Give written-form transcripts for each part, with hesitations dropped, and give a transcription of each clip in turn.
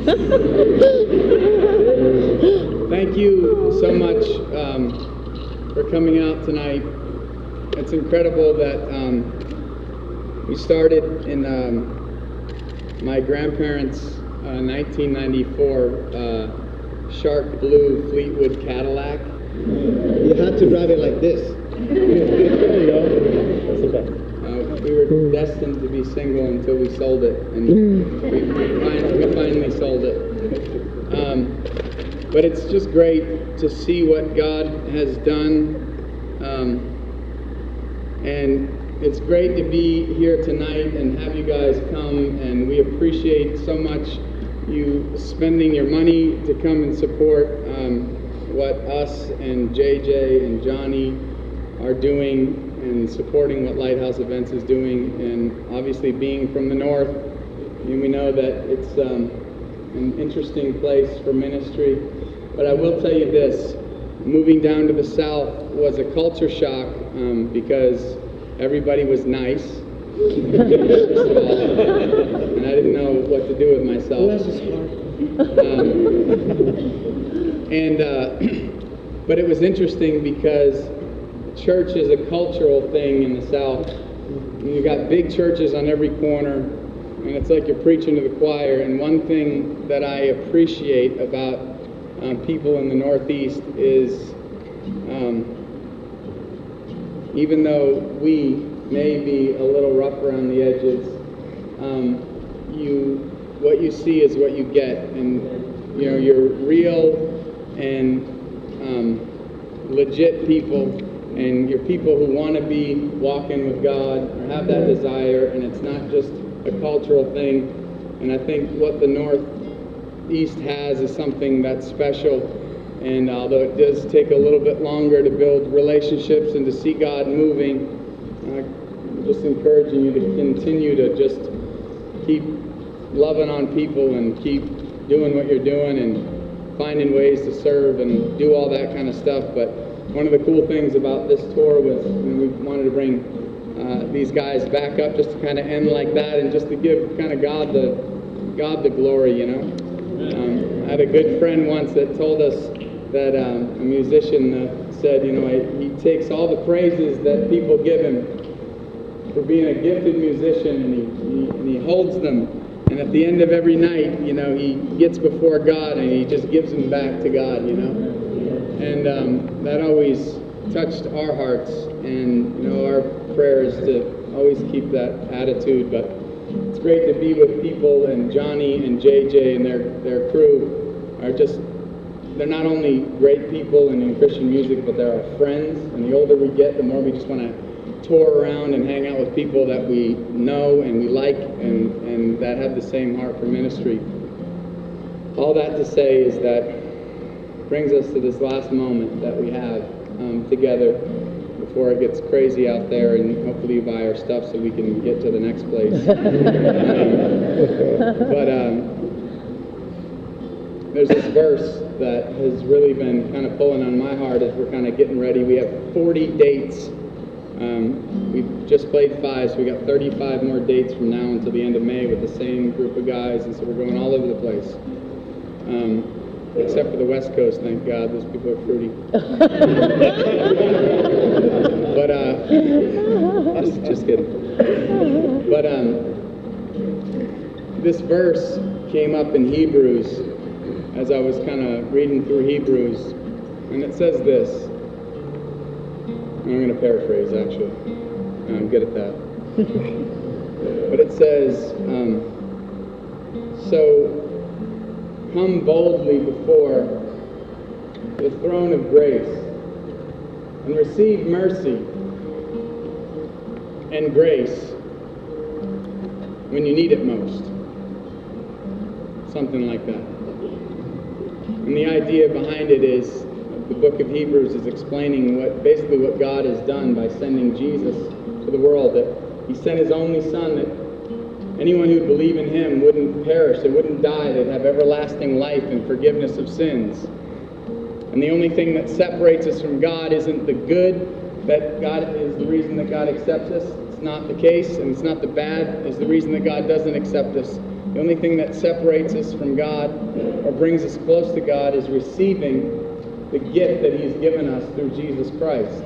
Thank you so much for coming out tonight. It's incredible that we started in my grandparents' 1994 Shark Blue Fleetwood Cadillac. You had to drive it like this. There you go. That's the best. We were destined to be single until we sold it, and we finally sold it. But it's just great to see what God has done, and it's great to be here tonight and have you guys come, and we appreciate so much you spending your money to come and support what us and JJ and Jonny are doing, and supporting what Lighthouse Events is doing, and obviously being from the north, and we know that it's an interesting place for ministry. But I will tell you this, moving down to the south was a culture shock because everybody was nice, first of all, and I didn't know what to do with myself. But it was interesting because church is a cultural thing in the South. You got big churches on every corner, and it's like you're preaching to the choir. And one thing that I appreciate about people in the Northeast is, even though we may be a little rough around the edges, what you see is what you get, and you're real and legit people. And you're people who want to be walking with God or have that desire, and it's not just a cultural thing. And I think what the Northeast has is something that's special. And although it does take a little bit longer to build relationships and to see God moving, I'm just encouraging you to continue to just keep loving on people and keep doing what you're doing and finding ways to serve and do all that kind of stuff. But one of the cool things about this tour was we wanted to bring these guys back up just to kind of end like that, and just to give kind of God the glory, I had a good friend once that told us that a musician said, he takes all the praises that people give him for being a gifted musician, and he holds them, and at the end of every night, he gets before God and he just gives them back to God, And that always touched our hearts, and our prayers to always keep that attitude. But it's great to be with people, and Jonny and JJ and their crew are they're not only great people and in Christian music, but they're our friends. And the older we get, the more we just want to tour around and hang out with people that we know and we like, and that have the same heart for ministry. All that to say is that brings us to this last moment that we have together before it gets crazy out there, and hopefully you buy our stuff so we can get to the next place. But there's this verse that has really been kind of pulling on my heart as we're kind of getting ready. We have 40 dates. We've just played 5, so we got 35 more dates from now until the end of May with the same group of guys, and so we're going all over the place. Except for the West Coast, thank God. Those people are fruity. But, just kidding. But, this verse came up in Hebrews as I was kind of reading through Hebrews, and it says this. I'm going to paraphrase, actually. I'm good at that. But it says, so come boldly before the throne of grace and receive mercy and grace when you need it most. Something like that. And the idea behind it is, the book of Hebrews is explaining basically what God has done by sending Jesus to the world, that he sent his only son, that anyone who would believe in him wouldn't perish, they wouldn't die, they'd have everlasting life and forgiveness of sins. And the only thing that separates us from God isn't the good, that God is the reason that God accepts us. It's not the case, and it's not the bad is the reason that God doesn't accept us. The only thing that separates us from God or brings us close to God is receiving the gift that He's given us through Jesus Christ.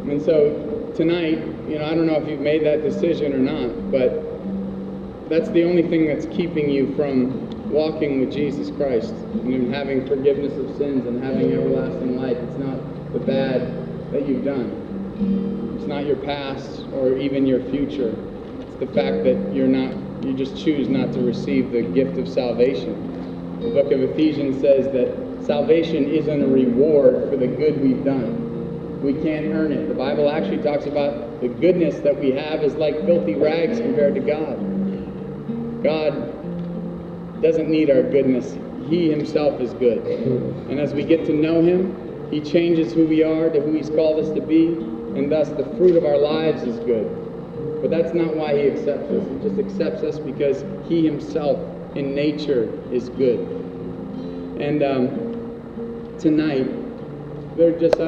And so tonight, I don't know if you've made that decision or not, but that's the only thing that's keeping you from walking with Jesus Christ and having forgiveness of sins and having everlasting life. It's not the bad that you've done. It's not your past or even your future. It's the fact that you just choose not to receive the gift of salvation. The book of Ephesians says that salvation isn't a reward for the good we've done. We can't earn it. The Bible actually talks about the goodness that we have is like filthy rags compared to God. God doesn't need our goodness. He Himself is good. And as we get to know Him, He changes who we are to who He's called us to be, and thus the fruit of our lives is good. But that's not why He accepts us. He just accepts us because He Himself in nature is good. And tonight, they're just